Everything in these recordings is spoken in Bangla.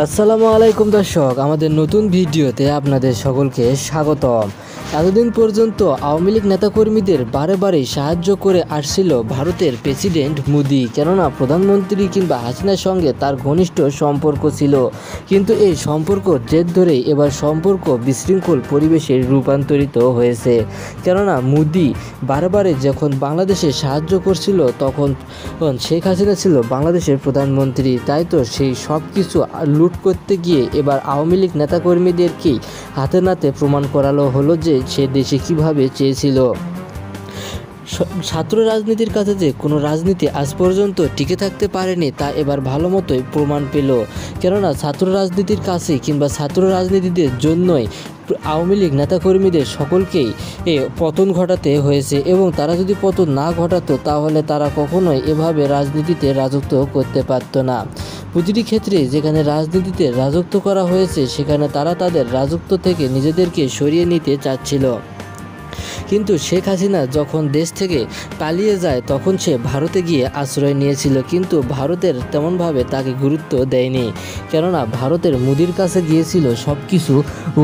আসসালামু আলাইকুম দর্শক, আমাদের নতুন ভিডিওতে আপনাদের সকলকে স্বাগতম। এতদিন পর্যন্ত আওয়ামী লীগ নেতাকর্মীদের বারে বারে সাহায্য করে আসছিল ভারতের প্রেসিডেন্ট মোদি, কেননা প্রধানমন্ত্রী কিংবা হাসিনার সঙ্গে তার ঘনিষ্ঠ সম্পর্ক ছিল। কিন্তু এই সম্পর্ক জেদ ধরেই এবার সম্পর্ক বিশৃঙ্খল পরিবেশে রূপান্তরিত হয়েছে, কেননা মোদি বারে বারে যখন বাংলাদেশে সাহায্য করছিল তখন শেখ হাসিনা ছিল বাংলাদেশের প্রধানমন্ত্রী। তাই তো সেই সব কিছু লুট করতে গিয়ে এবার আওয়ামী লীগ নেতাকর্মীদেরকেই হাতে নাতে প্রমাণ করানো হলো যে সে দেশে কিভাবে চেয়েছিল। ছাত্র রাজনীতির কাছে যে কোনো রাজনীতি আজ পর্যন্ত টিকে থাকতে পারেনি তা এবার ভালো মতোই প্রমাণ পেল, কেননা ছাত্র রাজনীতির কাছে কিংবা ছাত্র রাজনীতিদের জন্যই আওয়ামী লীগ নেতাকর্মীদের সকলকেই পতন ঘটাতে হয়েছে, এবং তারা যদি পতন না ঘটাতো তাহলে তারা কখনোই এভাবে রাজনীতিতে রাজত্ব করতে পারত না। প্রতিটি ক্ষেত্রে যেখানে রাজনীতিতে রাজত্ব করা হয়েছে সেখানে তারা তাদের রাজত্ব থেকে নিজেদেরকে সরিয়ে নিতে চাচ্ছিল। কিন্তু শেখ হাসিনা যখন দেশ থেকে পালিয়ে যায় তখন সে ভারতে গিয়ে আশ্রয় নিয়েছিল, কিন্তু ভারতের তেমনভাবে তাকে গুরুত্ব দেয়নি, কেননা ভারতের মোদির কাছে গিয়েছিল সব কিছু ও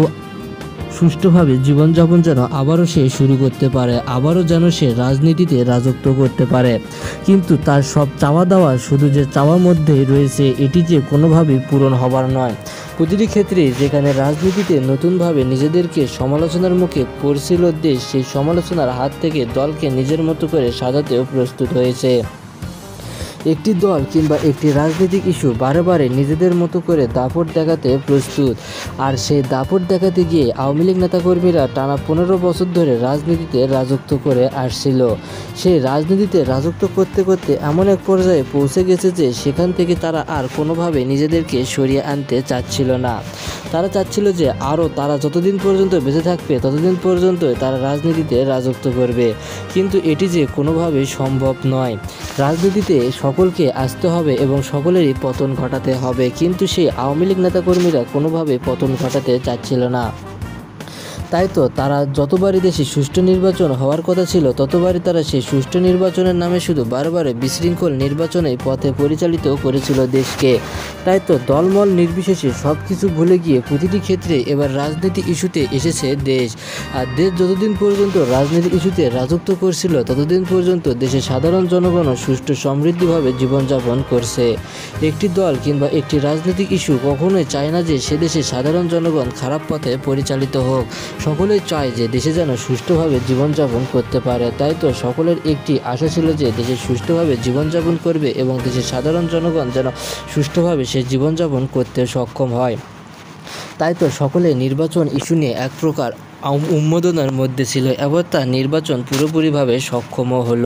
সুষ্ঠুভাবে জীবনযাপন যেন আবারও সে শুরু করতে পারে, আবারও যেন সে রাজনীতিতে রাজত্ব করতে পারে। কিন্তু তার সব চাওয়া দাওয়া শুধু যে চাওয়ার মধ্যেই রয়েছে, এটি যে কোনোভাবেই পূরণ হবার নয়। প্রতিটি ক্ষেত্রে যেখানে রাজনীতিতে নতুনভাবে নিজেদেরকে সমালোচনার মুখে পড়ছিল দেশ, সেই সমালোচনার হাত থেকে দলকে নিজের মতো করে সাজাতেও প্রস্তুত হয়েছে। একটি দল কিংবা একটি রাজনৈতিক ইস্যু বারে বারে নিজেদের মতো করে দাপট দেখাতে প্রস্তুত, আর সেই দাপট দেখাতে গিয়ে আওয়ামী লীগ নেতাকর্মীরা টানা 15 বছর ধরে রাজনীতিতে রাজত্ব করে আসছিল। সেই রাজনীতিতে রাজত্ব করতে করতে এমন এক পর্যায়ে পৌঁছে গেছে যে সেখান থেকে তারা আর কোনোভাবে নিজেদেরকে সরিয়ে আনতে চাচ্ছিল না। তারা চাচ্ছিল যে আরও তারা যতদিন পর্যন্ত বেঁচে থাকবে ততদিন পর্যন্ত তারা রাজনীতিতে রাজত্ব করবে, কিন্তু এটি যে কোনোভাবেই সম্ভব নয়। রাজনীতিতে সকলকে আসতে হবে এবং সকলেরই পতন ঘটাতে হবে, কিন্তু সেই আওয়ামী লীগ নেতাকর্মীরা কোনোভাবে পতন ঘটাতে চাচ্ছিল না। তাই তো তারা যতবারই দেশে সুষ্ঠু নির্বাচন হওয়ার কথা ছিল ততবারই তারা সেই সুষ্ঠু নির্বাচনের নামে শুধু বারবারে বিশৃঙ্খল নির্বাচনের পথে পরিচালিত করেছিল দেশকে। তাই তো দলমল নির্বিশেষে সব কিছু ভুলে গিয়ে প্রতিটি ক্ষেত্রে এবার রাজনীতি ইস্যুতে এসেছে দেশ। আর দেশ যতদিন পর্যন্ত রাজনীতি ইস্যুতে রাজত্ব করছিল ততদিন পর্যন্ত দেশের সাধারণ জনগণও সুষ্ঠু সমৃদ্ধিভাবে জীবনযাপন করছে। একটি দল কিংবা একটি রাজনৈতিক ইস্যু কখনোই চায় না যে সে দেশের সাধারণ জনগণ খারাপ পথে পরিচালিত হোক। সকলেই চায় যে দেশে যেন সুষ্ঠুভাবে জীবনযাপন করতে পারে। তাই তো সকলের একটি আশা ছিল যে দেশে সুষ্ঠুভাবে জীবনযাপন করবে এবং দেশের সাধারণ জনগণ যেন সুষ্ঠুভাবে সে জীবনযাপন করতে সক্ষম হয়। তাই তো সকলে নির্বাচন ইস্যু নিয়ে এক প্রকার উন্মাদনার মধ্যে ছিল, এবার তা নির্বাচন পুরোপুরিভাবে সক্ষমও হলো।